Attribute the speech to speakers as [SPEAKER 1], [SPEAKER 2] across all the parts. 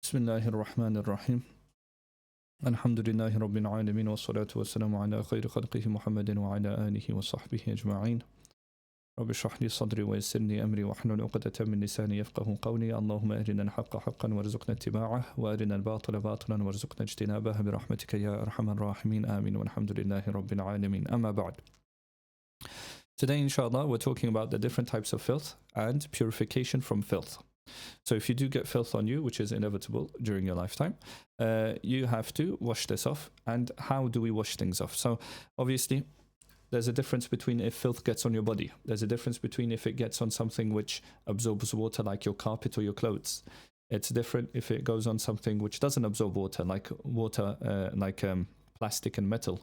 [SPEAKER 1] Bismillahir Rahmanir Rahim. Alhamdulillahi Rabbil Alameen wa salatu wa salamu ala khayri khalqihi Muhammadin wa ala alihi wa sahbihi ajma'in. Rabbi shrah li sadri wa yassir li amri wa hlul 'uqdatan min lisani yafqahu qawli. Allahumma arina al-haqqa haqqan warzuqna ittiba'ah wa arina al-batila batilan warzuqna ijtinabah bi rahmatika ya arhamar rahimin. Amin walhamdulillahi Rabbil Alameen. Amma ba'd. Today inshallah we're talking about the different types of filth and purification from filth. So if you do get filth on you, which is inevitable during your lifetime, you have to wash this off. And how do we wash things off? So obviously, there's a difference between if filth gets on your body. There's a difference between if it gets on something which absorbs water, like your carpet or your clothes. It's different if it goes on something which doesn't absorb water, like plastic and metal.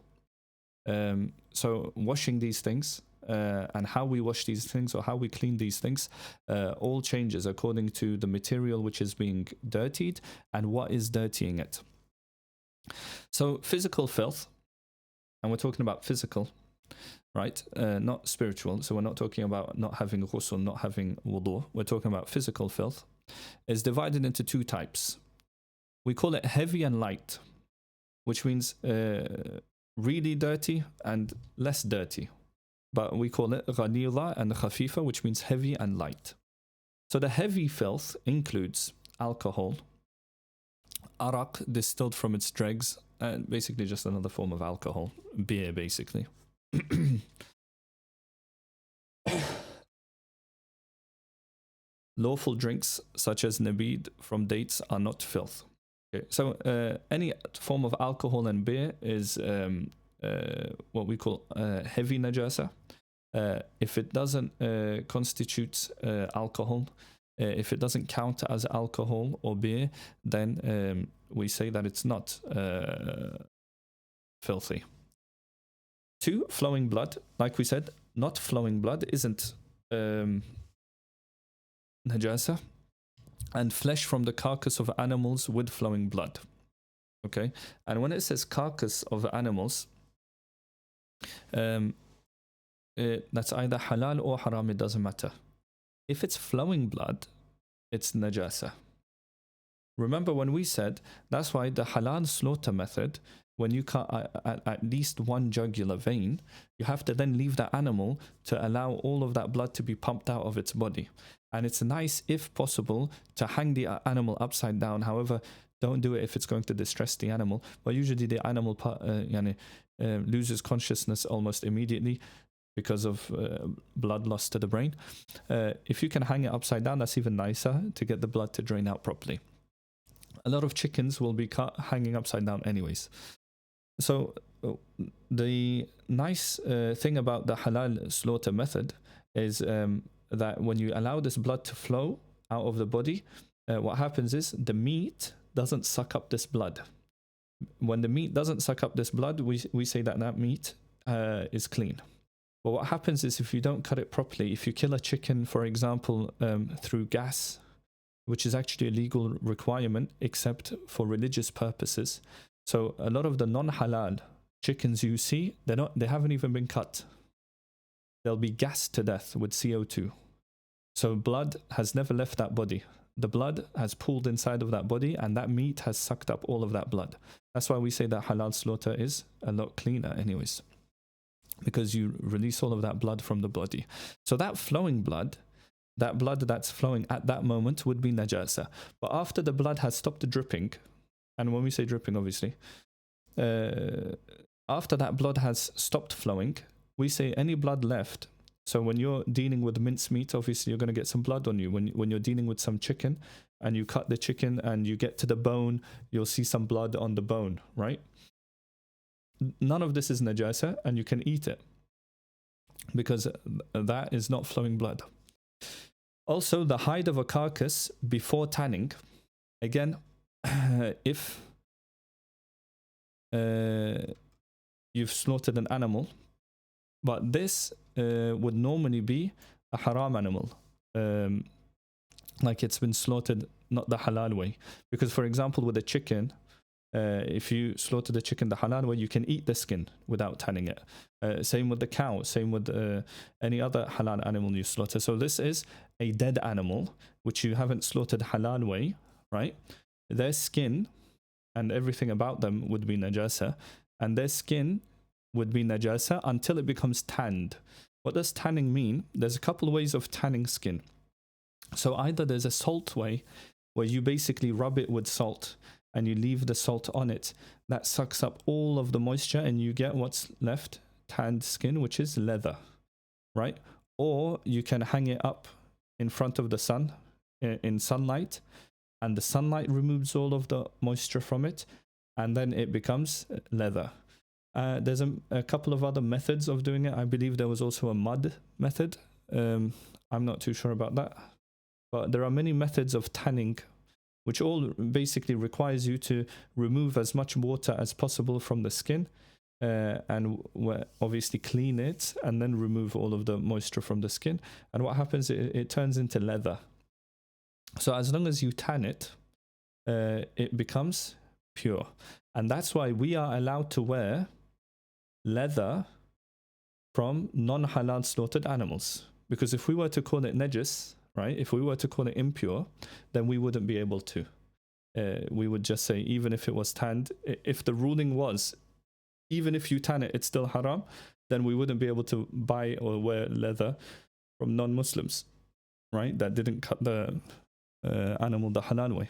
[SPEAKER 1] So washing these things, and how we wash these things or how we clean these things all changes according to the material which is being dirtied and what is dirtying it. So physical filth, and we're talking about physical, right? Not spiritual. So we're not talking about not having ghusl, not having wudu. We're talking about physical filth, is divided into two types. We call it heavy and light, which means really dirty and less dirty. But we call it ghalidha and khafifa, which means heavy and light. So the heavy filth includes alcohol, araq distilled from its dregs, and basically just another form of alcohol, beer basically. Lawful drinks such as nabid from dates are not filth. Okay. So any form of alcohol and beer is what we call heavy najasa. If it doesn't constitute alcohol, if it doesn't count as alcohol or beer, then we say that it's not filthy. 2, flowing blood. Like we said, not flowing blood isn't najasa. And flesh from the carcass of animals with flowing blood. Okay? And when it says carcass of animals, that's either halal or haram, it doesn't matter. If it's flowing blood, it's najasa. Remember when we said, that's why the halal slaughter method, when you cut at least one jugular vein, you have to then leave that animal to allow all of that blood to be pumped out of its body. And it's nice, if possible, to hang the animal upside down. However, don't do it if it's going to distress the animal. But usually the animal loses consciousness almost immediately because of blood loss to the brain. If you can hang it upside down, that's even nicer to get the blood to drain out properly. A lot of chickens will be cut hanging upside down anyways. So the nice thing about the halal slaughter method is that when you allow this blood to flow out of the body, what happens is the meat doesn't suck up this blood. When the meat doesn't suck up this blood, we say that meat is clean. But what happens is if you don't cut it properly, if you kill a chicken, for example, through gas, which is actually a legal requirement except for religious purposes. So a lot of the non-halal chickens you see, they haven't even been cut. They'll be gassed to death with CO2. So blood has never left that body. The blood has pooled inside of that body and that meat has sucked up all of that blood. That's why we say that halal slaughter is a lot cleaner anyways, because you release all of that blood from the body. So that flowing blood, that blood that's flowing at that moment would be najasa. But after the blood has stopped dripping, and when we say dripping obviously, after that blood has stopped flowing, we say any blood left. So when you're dealing with mincemeat, obviously you're going to get some blood on you. When you're dealing with some chicken and you cut the chicken and you get to the bone, you'll see some blood on the bone, right? None of this is najasa and you can eat it because that is not flowing blood. Also, the hide of a carcass before tanning. Again, if you've slaughtered an animal, but this would normally be a haram animal, like it's been slaughtered not the halal way. Because for example, with a chicken, if you slaughter the chicken the halal way, you can eat the skin without tanning it. Same with the cow, same with any other halal animal you slaughter. So this is a dead animal, which you haven't slaughtered halal way, right? their skin and everything about them would be najasa, and their skin would be najasa until it becomes tanned. What does tanning mean? There's a couple of ways of tanning skin. So either there's a salt way where you basically rub it with salt and you leave the salt on it. That sucks up all of the moisture and you get what's left, tanned skin, which is leather, right? Or you can hang it up in front of the sun in sunlight, and the sunlight removes all of the moisture from it, and then it becomes leather. There's a couple of other methods of doing it. I believe there was also a mud method. I'm not too sure about that. But there are many methods of tanning, which all basically requires you to remove as much water as possible from the skin, and obviously clean it and then remove all of the moisture from the skin. And what happens, it turns into leather. So as long as you tan it, it becomes pure. And that's why we are allowed to wear leather from non-halal slaughtered animals. Because if we were to call it najis, right, if we were to call it impure, then we wouldn't be able to. We would just say, even if it was tanned, if the ruling was, even if you tan it, it's still haram, then we wouldn't be able to buy or wear leather from non-Muslims, right, that didn't cut the animal the halal way.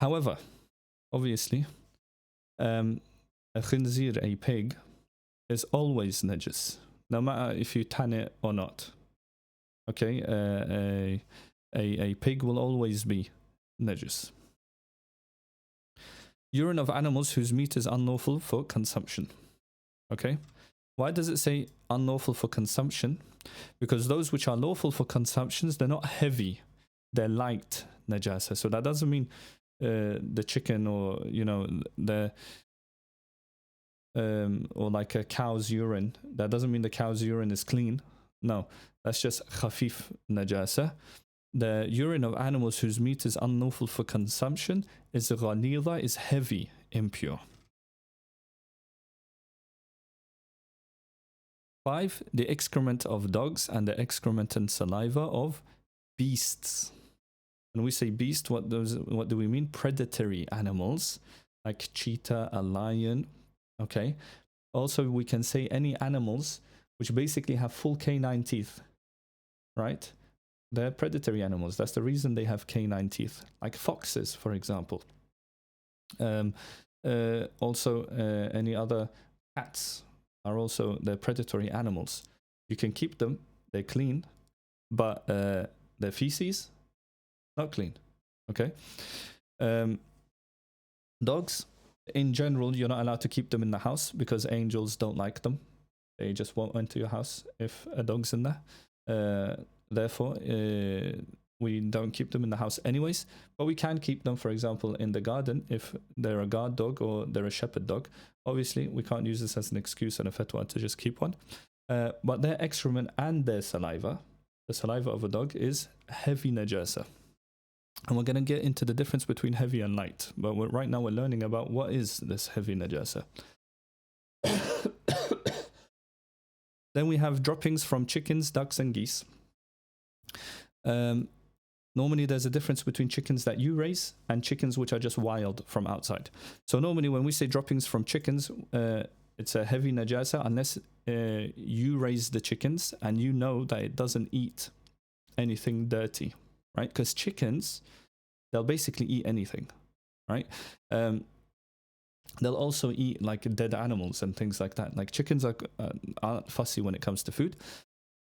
[SPEAKER 1] However, obviously, a khinzir, a pig, is always najis, no matter if you tan it or not. Okay, a pig will always be najis. Urine of animals whose meat is unlawful for consumption. Okay, why does it say unlawful for consumption? Because those which are lawful for consumptions, they're not heavy, they're light najasa. So that doesn't mean the chicken, or the or like a cow's urine. That doesn't mean the cow's urine is clean. No, that's just khafif najasa. The urine of animals whose meat is unlawful for consumption is ghalidha, is heavy, impure. 5. The excrement of dogs and the excrement and saliva of beasts. When we say beast, what do we mean? Predatory animals like cheetah, a lion. Okay. Also, we can say any animals which basically have full canine teeth, right? They're predatory animals. That's the reason they have canine teeth, like foxes, for example. Also, any other cats are also, they're predatory animals. You can keep them, they're clean, but their feces, not clean. Okay. Dogs, in general, you're not allowed to keep them in the house because angels don't like them. They just won't enter your house if a dog's in there. Therefore, we don't keep them in the house anyways, but we can keep them, for example, in the garden if they're a guard dog or they're a shepherd dog. Obviously, we can't use this as an excuse and a fatwa to just keep one. But their excrement and their saliva, the saliva of a dog, is heavy najasa. And we're going to get into the difference between heavy and light. But right now we're learning about what is this heavy najasa. Then we have droppings from chickens, ducks, and geese. Normally there's a difference between chickens that you raise and chickens which are just wild from outside. So normally when we say droppings from chickens, it's a heavy najasa unless you raise the chickens and you know that it doesn't eat anything dirty, right? Because chickens, they'll basically eat anything, right? They'll also eat like dead animals and things like that. Like chickens aren't fussy when it comes to food.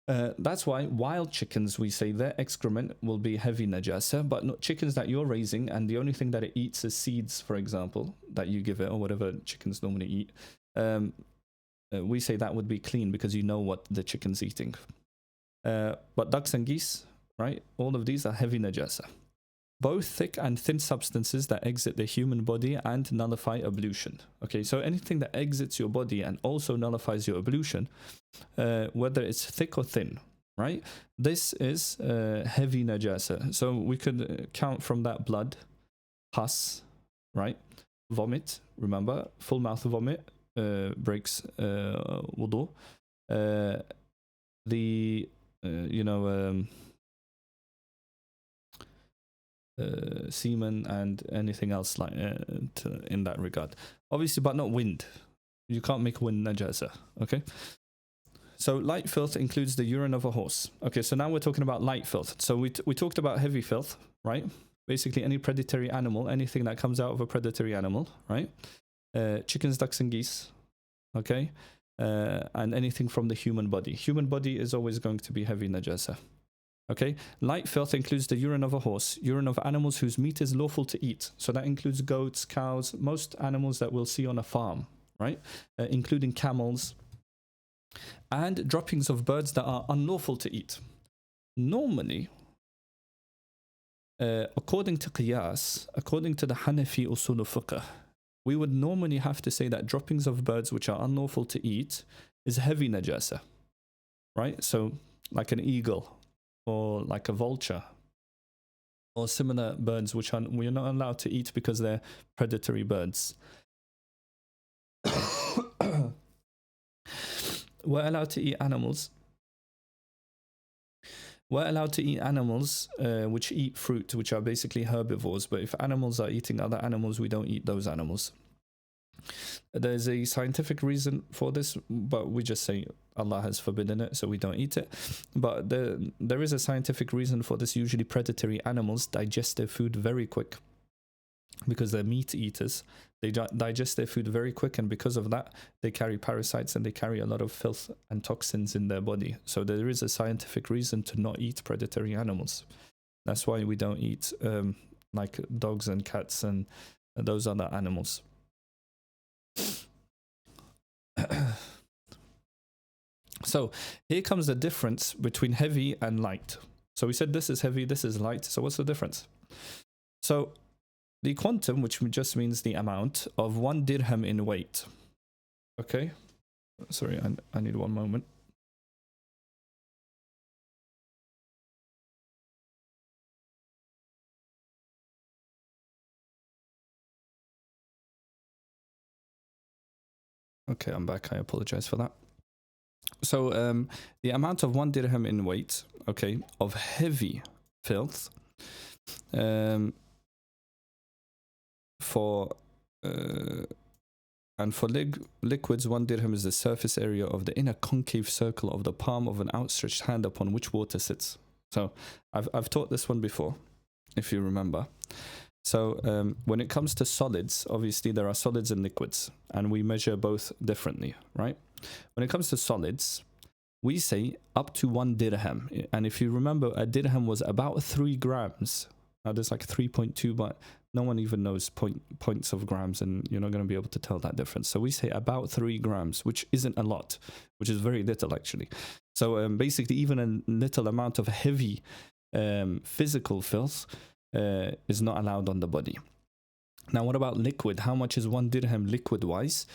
[SPEAKER 1] That's why wild chickens, we say their excrement will be heavy najasa, but not chickens that you're raising and the only thing that it eats is seeds, for example, that you give it, or whatever chickens normally eat. We say that would be clean because you know what the chicken's eating. But ducks and geese, right? All of these are heavy najasa. Both thick and thin substances that exit the human body and nullify ablution. Okay, so anything that exits your body and also nullifies your ablution, whether it's thick or thin, right? This is heavy najasa. So we could count from that blood, pus, right? Vomit, remember, full mouth vomit breaks wudu. semen and anything else like in that regard. Obviously, but not wind. You can't make wind najasa. Okay. So light filth includes the urine of a horse. Okay, so now we're talking about light filth. So we talked about heavy filth, right? Basically any predatory animal, anything that comes out of a predatory animal, right? Chickens, ducks, and geese. Okay. And anything from the human body. Human body is always going to be heavy najasa. Okay, light filth includes the urine of a horse, urine of animals whose meat is lawful to eat. So that includes goats, cows, most animals that we'll see on a farm, right? Including camels, and droppings of birds that are unlawful to eat. Normally, according to qiyas, according to the Hanafi usul fiqh, we would normally have to say that droppings of birds which are unlawful to eat is heavy najasa, right? So like an eagle, or like a vulture, or similar birds which we're not allowed to eat because they're predatory birds. We're allowed to eat animals. We're allowed to eat animals which eat fruit, which are basically herbivores. But if animals are eating other animals, we don't eat those animals. There's a scientific reason for this, but we just say Allah has forbidden it, so we don't eat it. But there is a scientific reason for this. Usually predatory animals digest their food very quick because they're meat eaters. They digest their food very quick, and because of that, they carry parasites and they carry a lot of filth and toxins in their body. So there is a scientific reason to not eat predatory animals. That's why we don't eat like dogs and cats and those other animals. So here comes the difference between heavy and light. So we said this is heavy, this is light. So what's the difference? So the quantum, which just means the amount of 1 dirham in weight. Okay. Sorry, I need one moment. Okay, I'm back. I apologize for that. So the amount of 1 dirham in weight, okay, of heavy filth, for liquids, 1 dirham is the surface area of the inner concave circle of the palm of an outstretched hand upon which water sits. So I've taught this one before, if you remember. So when it comes to solids, obviously there are solids and liquids, and we measure both differently, right? When it comes to solids, we say up to 1 dirham. And if you remember, a dirham was about 3 grams. Now there's like 3.2, but no one even knows points of grams, and you're not going to be able to tell that difference. So we say about 3 grams, which isn't a lot, which is very little actually. So basically even a little amount of heavy physical filth is not allowed on the body. Now what about liquid? How much is 1 dirham liquid wise?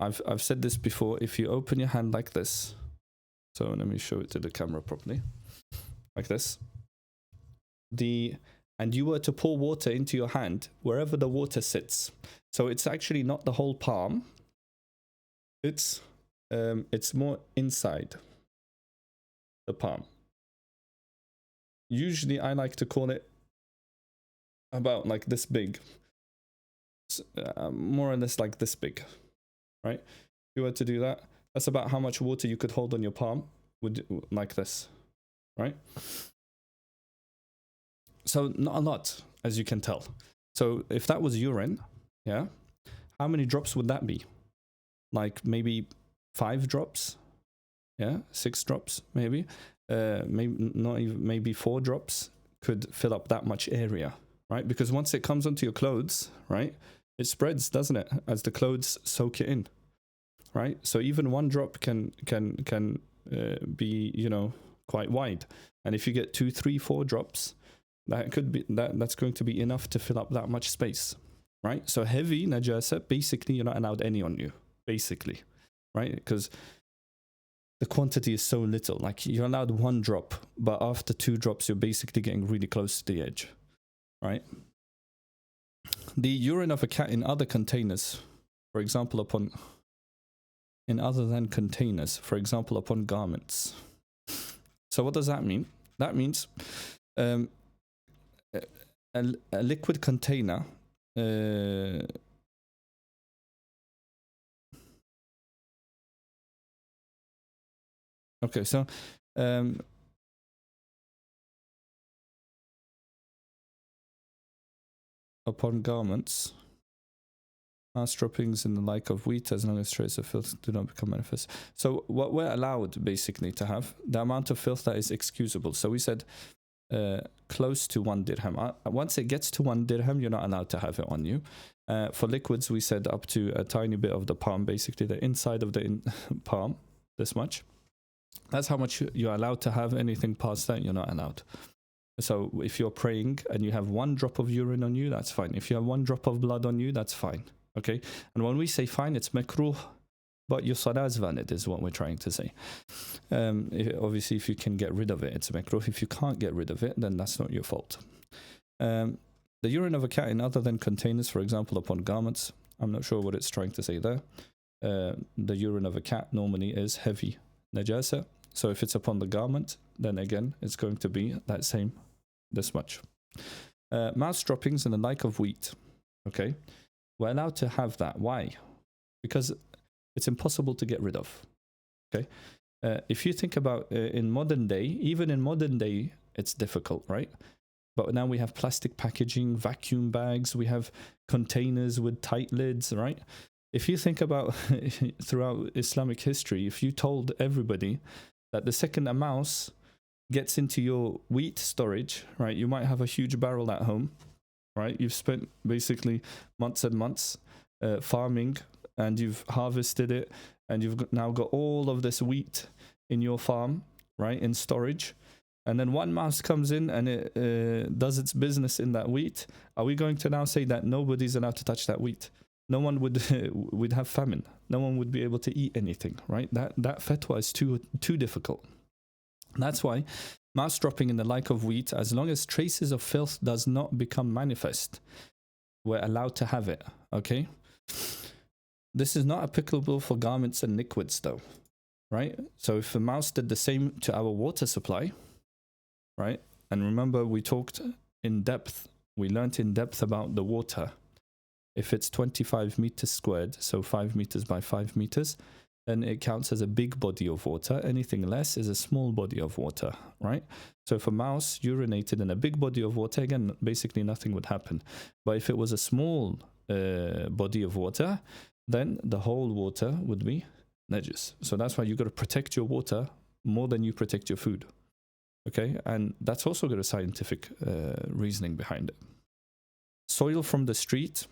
[SPEAKER 1] I've said this before. If you open your hand like this, so let me show it to the camera properly, like this, and you were to pour water into your hand wherever the water sits, so it's actually not the whole palm, it's more inside the palm. Usually I like to call it about like this big, more or less like this big, right? If you were to do that, that's about how much water you could hold on your palm, like this, right? So not a lot, as you can tell. So if that was urine, yeah, how many drops would that be? Like maybe 5 drops, yeah, 6 drops, maybe, maybe not even, maybe 4 drops could fill up that much area, right? Because once it comes onto your clothes, right, it spreads, doesn't it, as the clothes soak it in, right? So even 1 drop can be, you know, quite wide. And if you get 2, 3, 4 drops, that could be that's going to be enough to fill up that much space, right? So heavy najasa, basically you're not allowed any on you, basically, right? Because the quantity is so little. Like you're allowed 1 drop, but after 2 drops you're basically getting really close to the edge, right? The urine of a cat in other containers, for example, in other than containers, for example, upon garments. So what does that mean? That means a liquid container. Okay, so upon garments, mass droppings and the like of wheat, as long as traces of filth do not become manifest. So what we're allowed basically to have, the amount of filth that is excusable. So we said close to 1 dirham. Once it gets to 1 dirham, you're not allowed to have it on you. For liquids, we said up to a tiny bit of the palm, basically the inside of the palm, this much. That's how much you're allowed to have. Anything past that, you're not allowed. So if you're praying and you have 1 drop of urine on you, that's fine. If you have 1 drop of blood on you, that's fine. Okay? And when we say fine, it's makruh, but your salah is valid, is what we're trying to say. Obviously, if you can get rid of it, it's makruh. If you can't get rid of it, then that's not your fault. The urine of a cat in other than containers, for example, upon garments, I'm not sure what it's trying to say there. The urine of a cat normally is heavy najasa. So if it's upon the garment, then again, it's going to be that same, this much. Mouse droppings and the like of wheat. Okay? We're allowed to have that. Why? Because it's impossible to get rid of. Okay? If you think about in modern day, even in modern day, it's difficult, right? But now we have plastic packaging, vacuum bags, we have containers with tight lids, right? If you think about throughout Islamic history, if you told everybody that the second a mouse gets into your wheat storage, right, you might have a huge barrel at home, right? You've spent basically months and months farming, and you've harvested it, and you've now got all of this wheat in your farm, right, in storage. And then one mouse comes in and it does its business in that wheat. Are we going to now say that nobody's allowed to touch that wheat? No one would have famine. No one would be able to eat anything, right? That fatwa is too difficult. That's why mouse dropping in the like of wheat, as long as traces of filth does not become manifest, we're allowed to have it, okay? This is not applicable for garments and liquids though, right? So if a mouse did the same to our water supply, right? And remember, we talked in depth, we learnt in depth about the water. If it's 25 meters squared, so 5 meters by 5 meters, then it counts as a big body of water. Anything less is a small body of water, right? So if a mouse urinated in a big body of water, again, basically nothing would happen. But if it was a small body of water, then the whole water would be najis. So that's why you've got to protect your water more than you protect your food. Okay, and that's also got a scientific reasoning behind it. Soil from the street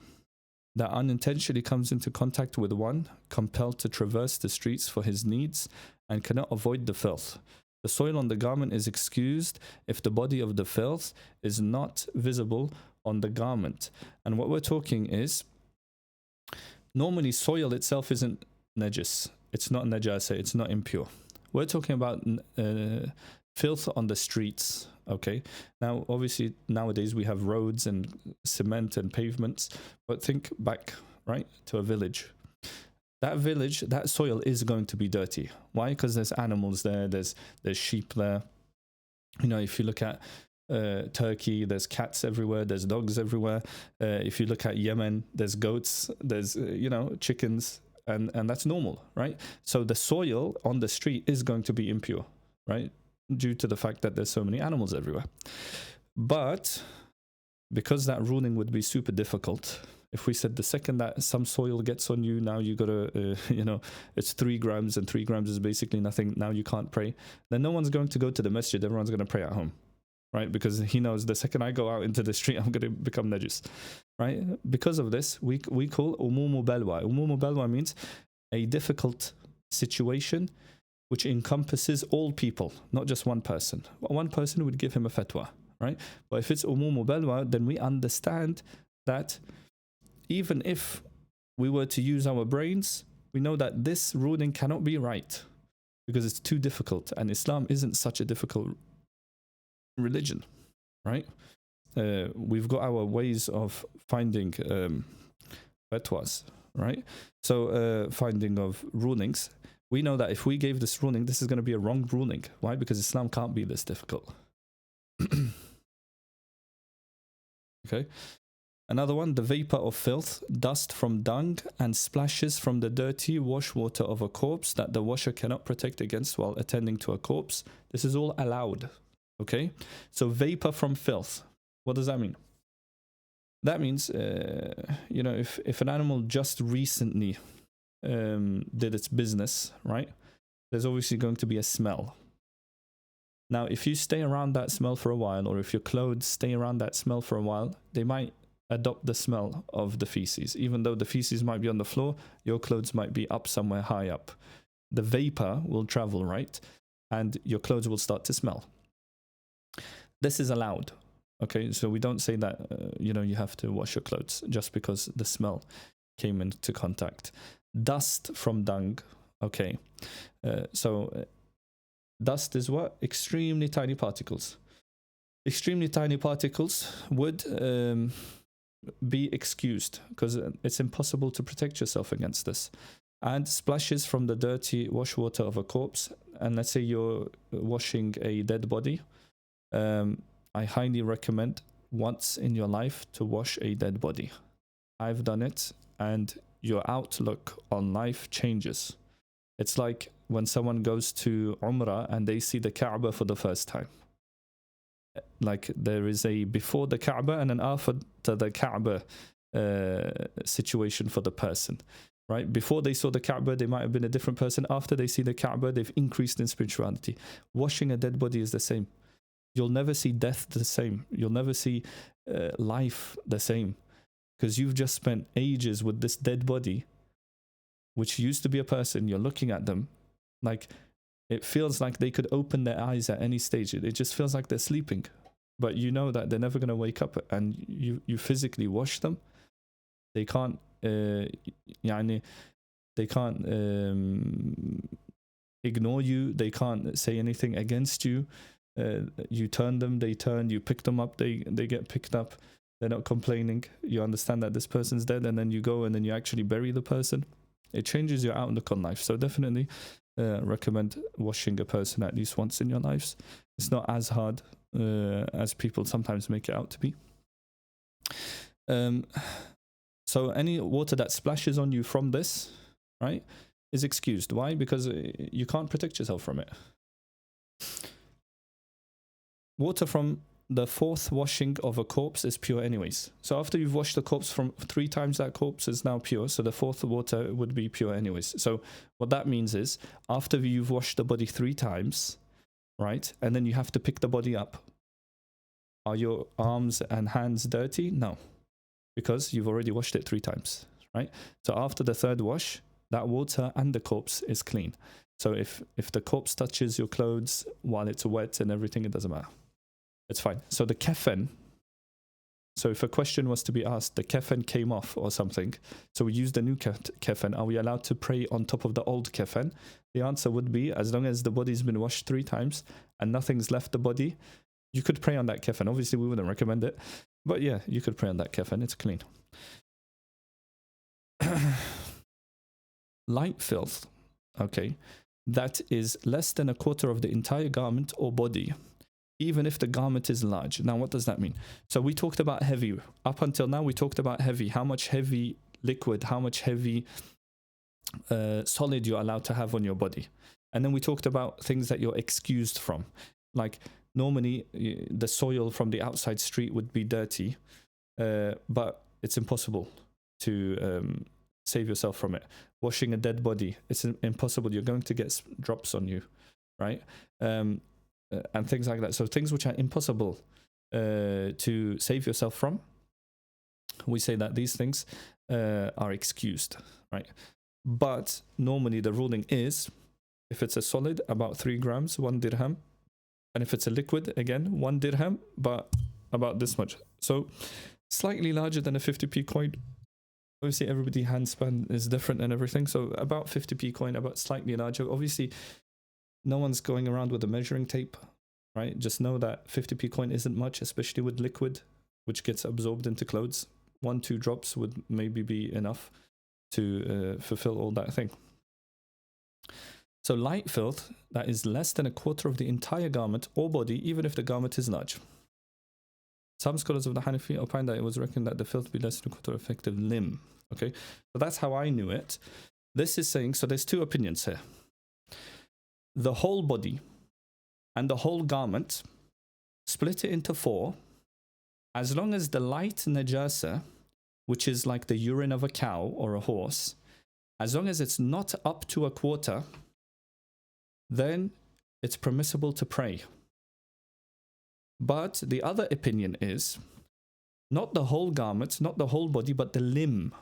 [SPEAKER 1] that unintentionally comes into contact with one, compelled to traverse the streets for his needs, and cannot avoid the filth. The soil on the garment is excused if the body of the filth is not visible on the garment. And what we're talking is, normally soil itself isn't najis. It's not najasa, it's not impure. We're talking about filth on the streets, okay? Now, obviously, nowadays we have roads and cement and pavements, but think back, right, to a village. That village, that soil is going to be dirty. Why? Because there's animals there, there's sheep there. You know, if you look at Turkey, there's cats everywhere, there's dogs everywhere. If you look at Yemen, there's goats, there's, chickens, and that's normal, right? So the soil on the street is going to be impure, right? Due to the fact that there's so many animals everywhere. But because that ruling would be super difficult, if we said the second that some soil gets on you, now you gotta, it's 3 grams and 3 grams is basically nothing, now you can't pray, then no one's going to go to the masjid, everyone's going to pray at home, right? Because he knows the second I go out into the street, I'm going to become najis, right? Because of this, we call umumu balwa. Umumu balwa means a difficult situation which encompasses all people, not just one person. One person would give him a fatwa, right? But if it's umumu balwa, then we understand that even if we were to use our brains, we know that this ruling cannot be right because it's too difficult, and Islam isn't such a difficult religion, right? We've got our ways of finding fatwas, right? So finding of rulings. We know that if we gave this ruling, this is going to be a wrong ruling. Why? Because Islam can't be this difficult. Okay. Another one, the vapor of filth, dust from dung, and splashes from the dirty wash water of a corpse that the washer cannot protect against while attending to a corpse. This is all allowed. Okay. So vapor from filth. What does that mean? That means, you know, if an animal just recently did its business, right? There's obviously going to be a smell. Now, if you stay around that smell for a while, or if your clothes stay around that smell for a while, they might adopt the smell of the feces. Even though the feces might be on the floor, your clothes might be up somewhere high up. The vapor will travel, right? And your clothes will start to smell. This is allowed. Okay, so we don't say that, you know, you have to wash your clothes just because the smell came into contact. Dust from dung. Okay, so dust is what? Extremely tiny particles. Extremely tiny particles would be excused because it's impossible to protect yourself against this. And splashes from the dirty wash water of a corpse. And let's say you're washing a dead body. I highly recommend once in your life to wash a dead body. I've done it, and your outlook on life changes. It's like when someone goes to Umrah and they see the Kaaba for the first time. Like there is a before the Kaaba and an after the Kaaba situation for the person, right? Before they saw the Kaaba, they might have been a different person. After they see the Kaaba, they've increased in spirituality. Washing a dead body is the same. You'll never see death the same. You'll never see life the same, because you've just spent ages with this dead body, which used to be a person. You're looking at them like it feels like they could open their eyes at any stage. It just feels like they're sleeping, but you know that they're never going to wake up, and you physically wash them. They can't they can't ignore you. They can't say anything against you. You turn them, they turn. You pick them up, they get picked up. They're not complaining. You understand that this person's dead, and then you go and then you actually bury the person. It changes your outlook on life. So definitely recommend washing a person at least once in your lives. It's not as hard as people sometimes make it out to be. So any water that splashes on you from this, right, is excused. Why? Because you can't protect yourself from it. Water from the fourth washing of a corpse is pure anyways. So after you've washed the corpse from 3 times, that corpse is now pure. So the fourth water would be pure anyways. So what that means is after you've washed the body 3 times, right, and then you have to pick the body up, are your arms and hands dirty? No, because you've already washed it 3 times, right? So after the 3rd wash, that water and the corpse is clean. So if the corpse touches your clothes while it's wet and everything, it doesn't matter. It's fine. So the kefan, so if a question was to be asked, the kefan came off or something, so we use the new kefan, are we allowed to pray on top of the old kefan? The answer would be, as long as the body's been washed 3 times and nothing's left the body, you could pray on that kefan. Obviously, we wouldn't recommend it, but yeah, you could pray on that kefan. It's clean. Light filth, okay, that is less than a quarter of the entire garment or body, even if the garment is large. Now, what does that mean? So we talked about heavy. Up until now, we talked about heavy. How much heavy liquid, how much heavy solid you're allowed to have on your body. And then we talked about things that you're excused from. Like normally, the soil from the outside street would be dirty, but it's impossible to save yourself from it. Washing a dead body, it's impossible. You're going to get drops on you, right? And things like that. So things which are impossible to save yourself from, we say that these things are excused, right? But normally the ruling is, if it's a solid, about 3 grams, 1 dirham. And if it's a liquid, again, 1 dirham, but about this much. So slightly larger than a 50p coin. Obviously, everybody's handspan is different and everything. So about 50p coin, about slightly larger. Obviously, no one's going around with a measuring tape, right? Just know that 50p coin isn't much, especially with liquid, which gets absorbed into clothes. 1-2 drops would maybe be enough to fulfill all that thing. So light filth, that is less than a quarter of the entire garment or body, even if the garment is large. Some scholars of the Hanafi opined that it was reckoned that the filth be less than a quarter effective limb. Okay, so that's how I knew it. This is saying, so there's two opinions here. The whole body and the whole garment, split it into four, as long as the light najasa, which is like the urine of a cow or a horse, as long as it's not up to a quarter, then it's permissible to pray. But the other opinion is not the whole garment, not the whole body, but the limb.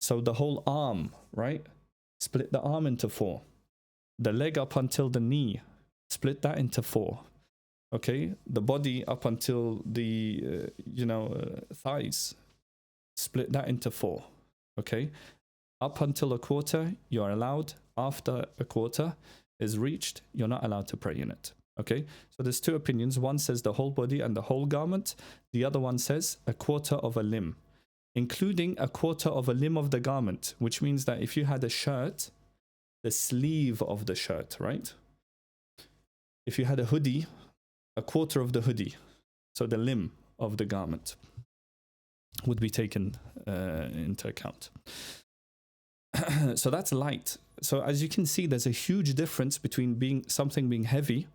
[SPEAKER 1] So the whole arm, right? Split the arm into four. The leg up until the knee, split that into four. Okay, the body up until the thighs, split that into four. Okay, up until a quarter you're allowed. After a quarter is reached, you're not allowed to pray in it. Okay, so there's two opinions. One says the whole body and the whole garment. The other one says a quarter of a limb, including a quarter of a limb of the garment, which means that if you had a shirt, the sleeve of the shirt, right? If you had a hoodie, a quarter of the hoodie, so the limb of the garment would be taken into account. So that's light. So as you can see, there's a huge difference between something being heavy,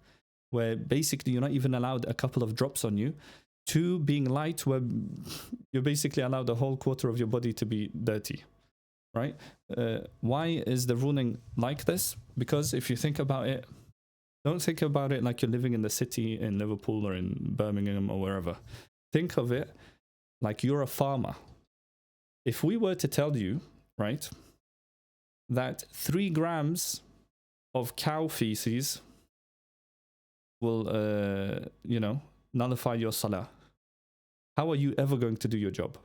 [SPEAKER 1] where basically you're not even allowed a couple of drops on you, to being light, where you're basically allowed the whole quarter of your body to be dirty, right? Why is the ruling like this? Because if you think about it, don't think about it like you're living in the city in Liverpool or in Birmingham or wherever. Think of it like you're a farmer. If we were to tell you, right, that 3 grams of cow feces will, nullify your salah, how are you ever going to do your job?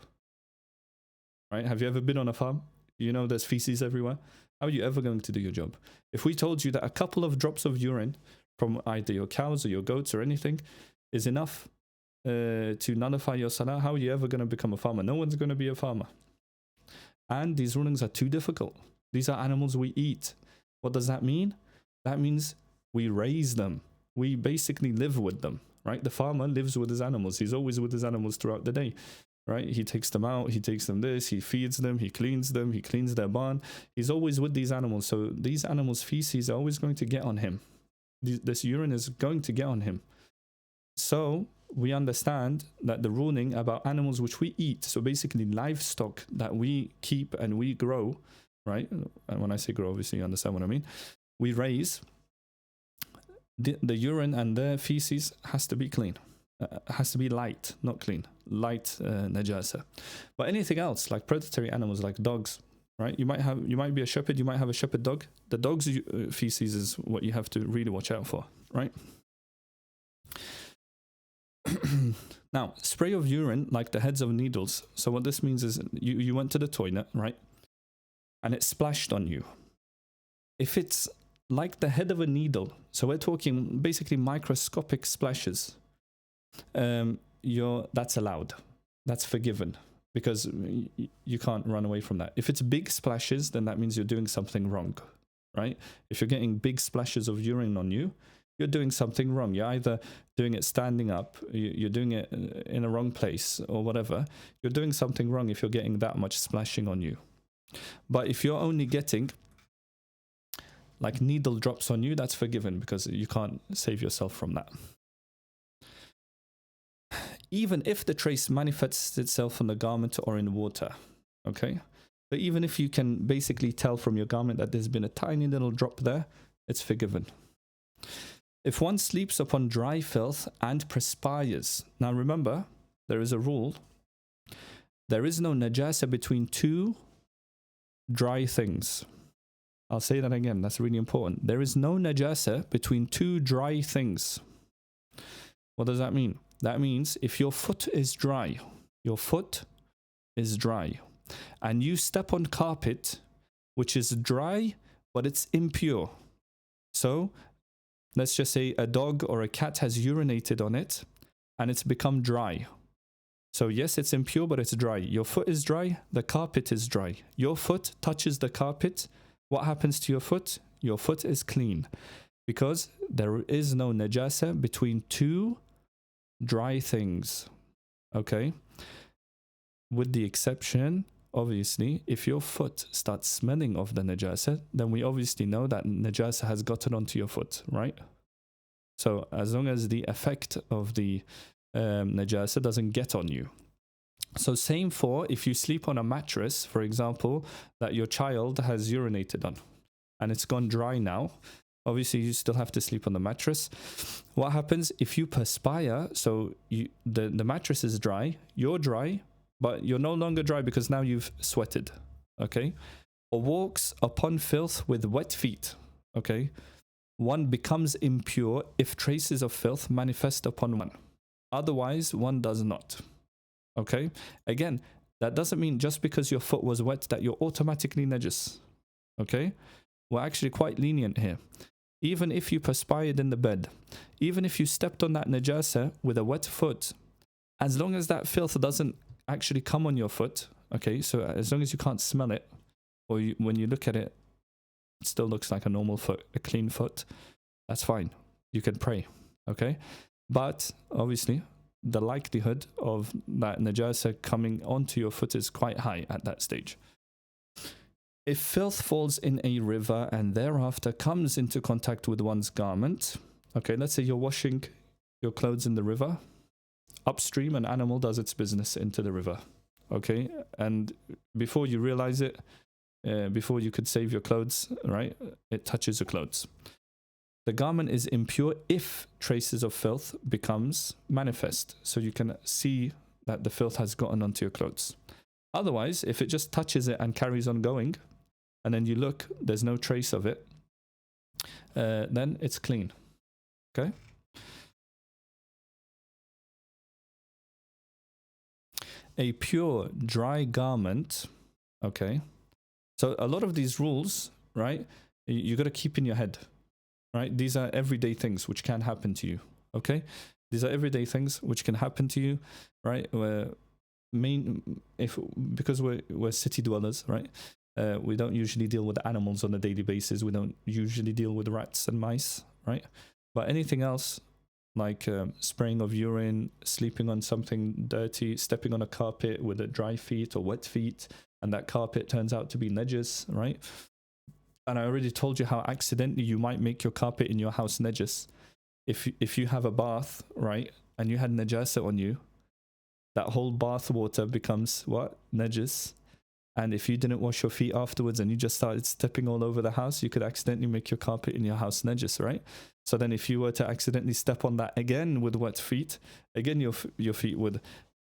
[SPEAKER 1] Right? Have you ever been on a farm? You know there's feces everywhere. How are you ever going to do your job? If we told you that a couple of drops of urine from either your cows or your goats or anything is enough to nullify your salah, how are you ever going to become a farmer? No one's going to be a farmer. And these rulings are too difficult. These are animals we eat. What does that mean? That means we raise them. We basically live with them, right? The farmer lives with his animals. He's always with his animals throughout the day. Right? He takes them out, he takes them this, he feeds them, he cleans their barn. He's always with these animals. So these animals' feces are always going to get on him. This urine is going to get on him. So we understand that the ruling about animals which we eat, so basically livestock that we keep and we grow, right? And when I say grow, obviously you understand what I mean. We raise, the urine and the feces has to be clean. Has to be light, not clean. Light najasa. But anything else, like predatory animals, like dogs, right? You might be a shepherd. You might have a shepherd dog. The dog's feces is what you have to really watch out for, right? Now, spray of urine like the heads of needles. So what this means is you went to the toilet, right? And it splashed on you. If it's like the head of a needle, so we're talking basically microscopic splashes, that's allowed, that's forgiven, because you can't run away from that. If it's big splashes, then that means you're doing something wrong, right? If you're getting big splashes of urine on you, you're doing something wrong. You're either doing it standing up, you're doing it in a wrong place or whatever. You're doing something wrong if you're getting that much splashing on you. But if you're only getting like needle drops on you, that's forgiven because you can't save yourself from that. Even if the trace manifests itself on the garment or in water, okay? But even if you can basically tell from your garment that there's been a tiny little drop there, it's forgiven. If one sleeps upon dry filth and perspires, now remember, there is a rule. There is no najasa between two dry things. I'll say that again, that's really important. There is no najasa between two dry things. What does that mean? That means if your foot is dry, and you step on carpet, which is dry, but it's impure. So let's just say a dog or a cat has urinated on it and it's become dry. So yes, it's impure, but it's dry. Your foot is dry, the carpet is dry. Your foot touches the carpet. What happens to your foot? Your foot is clean because there is no najasa between two dry things. Okay, with the exception, obviously, if your foot starts smelling of the najasa, then we obviously know that najasa has gotten onto your foot, right? So as long as the effect of the najasa doesn't get on you. So same for if you sleep on a mattress, for example, that your child has urinated on and it's gone dry now. Obviously, you still have to sleep on the mattress. What happens if you perspire? So the mattress is dry, you're dry, but you're no longer dry because now you've sweated, okay? Or walks upon filth with wet feet, okay? One becomes impure if traces of filth manifest upon one. Otherwise, one does not, okay? Again, that doesn't mean just because your foot was wet that you're automatically najis, okay? We're actually quite lenient here. Even if you perspired in the bed, even if you stepped on that najasa with a wet foot, as long as that filth doesn't actually come on your foot, okay, so as long as you can't smell it, or when you look at it, it still looks like a normal foot, a clean foot, that's fine. You can pray, okay? But obviously, the likelihood of that najasa coming onto your foot is quite high at that stage. If filth falls in a river and thereafter comes into contact with one's garment, okay, let's say you're washing your clothes in the river, upstream an animal does its business into the river, okay, and before you realize it, before you could save your clothes, right, it touches your clothes. The garment is impure if traces of filth becomes manifest, so you can see that the filth has gotten onto your clothes. Otherwise, if it just touches it and carries on going, and then you look, there's no trace of it, then it's clean, okay? A pure, dry garment, okay? So a lot of these rules, right, you got to keep in your head, right? These are everyday things which can happen to you, okay? These are everyday things which can happen to you, right? Because we're city dwellers, right? We don't usually deal with animals on a daily basis. We don't usually deal with rats and mice, right? But anything else, like spraying of urine, sleeping on something dirty, stepping on a carpet with a dry feet or wet feet, and that carpet turns out to be najis, right? And I already told you how accidentally you might make your carpet in your house najis. If you have a bath, right, and you had najasa on you, that whole bath water becomes what? Najis. And if you didn't wash your feet afterwards and you just started stepping all over the house, you could accidentally make your carpet in your house najis, right? So then if you were to accidentally step on that again with wet feet, again your feet would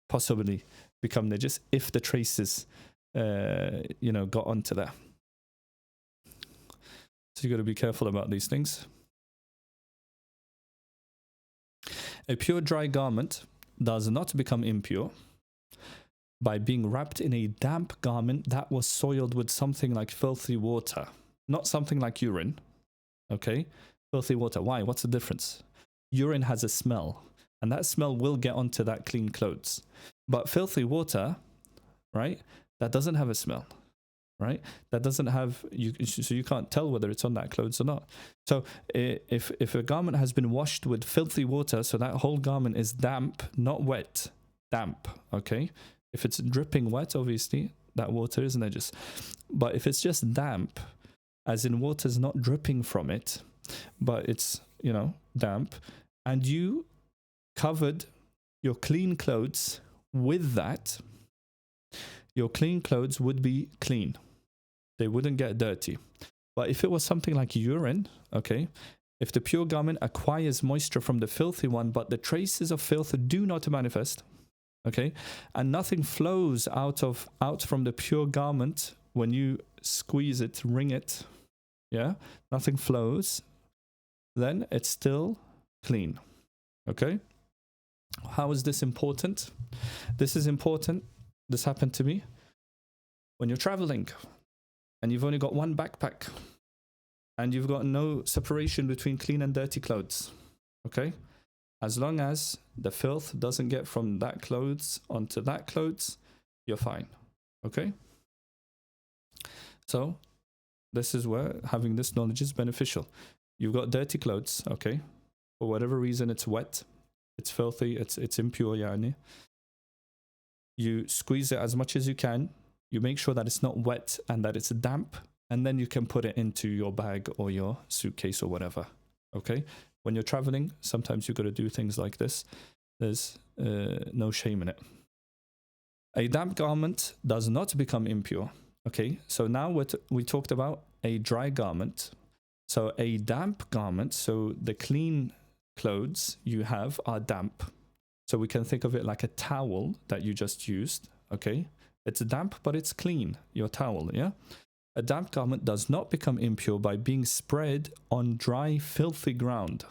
[SPEAKER 1] possibly become najis if the traces, got onto there. So you got to be careful about these things. A pure dry garment does not become impure by being wrapped in a damp garment that was soiled with something like filthy water, not something like urine, okay? Filthy water. Why? What's the difference? Urine has a smell, and that smell will get onto that clean clothes. But filthy water, right, that doesn't have a smell, right? That doesn't have, so you can't tell whether it's on that clothes or not. So if a garment has been washed with filthy water, so that whole garment is damp, not wet, damp, okay? If it's dripping wet, obviously, that water is najis. But if it's just damp, as in water's not dripping from it, but it's, damp, and you covered your clean clothes with that, your clean clothes would be clean. They wouldn't get dirty. But if it was something like urine, okay, if the pure garment acquires moisture from the filthy one, but the traces of filth do not manifest, okay, and nothing flows out from the pure garment when you squeeze it, wring it, yeah, nothing flows, then it's still clean, okay? How is this important? This is important. This happened to me when you're traveling and you've only got one backpack and you've got no separation between clean and dirty clothes, okay? As long as the filth doesn't get from that clothes onto that clothes, you're fine, okay? So this is where having this knowledge is beneficial. You've got dirty clothes, okay? For whatever reason, it's wet, it's filthy, it's impure, yani. You squeeze it as much as you can. You make sure that it's not wet and that it's damp, and then you can put it into your bag or your suitcase or whatever. Okay? When you're traveling, sometimes you've got to do things like this. There's no shame in it. A damp garment does not become impure. Okay, so now we talked about a dry garment. So a damp garment, so the clean clothes you have are damp. So we can think of it like a towel that you just used. Okay, it's damp, but it's clean, your towel, yeah? A damp garment does not become impure by being spread on dry, filthy ground.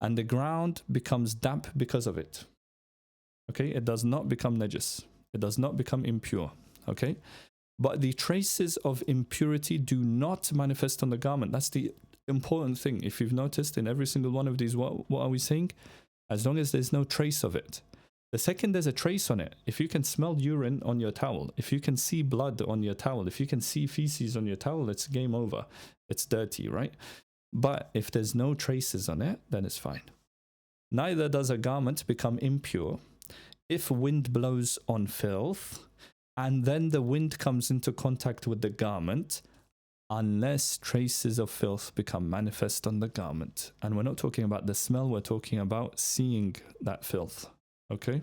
[SPEAKER 1] And the ground becomes damp because of it. Okay, it does not become najis. It does not become impure. Okay, but the traces of impurity do not manifest on the garment. That's the important thing. If you've noticed in every single one of these, what are we saying? As long as there's no trace of it. The second there's a trace on it, if you can smell urine on your towel, if you can see blood on your towel, if you can see feces on your towel, it's game over. It's dirty, right? But if there's no traces on it, then it's fine. Neither does a garment become impure if wind blows on filth and then the wind comes into contact with the garment, unless traces of filth become manifest on the garment. And we're not talking about the smell, we're talking about seeing that filth. Okay?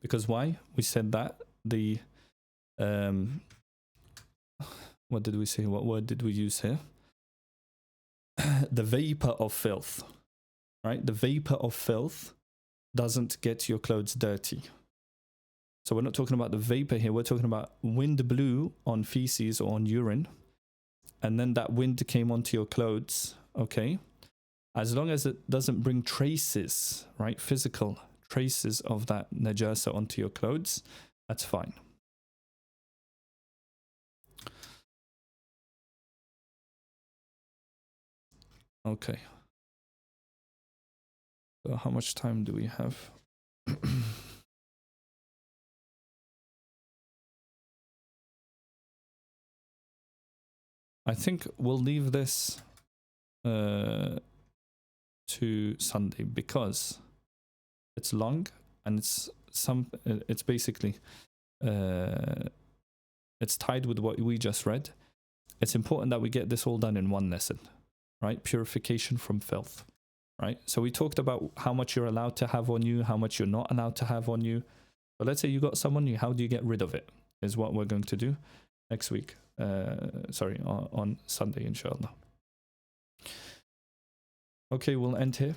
[SPEAKER 1] Because why? We said that the what did we say? What word did we use here? The vapor of filth. Right? The vapor of filth doesn't get your clothes dirty. So we're not talking about the vapor here, we're talking about wind blew on feces or on urine, and then that wind came onto your clothes, okay? As long as it doesn't bring traces, right, physical traces of that najasa onto your clothes, that's fine. Okay. So how much time do we have? I think we'll leave this to Sunday because it's long and it's basically it's tied with what we just read. It's important that we get this all done in one lesson, right? Purification from filth, right? So we talked about how much you're allowed to have on you, how much you're not allowed to have on you. But let's say you got some on you, how do you get rid of it? Is what we're going to do next week. On Sunday, inshallah. Okay, we'll end here.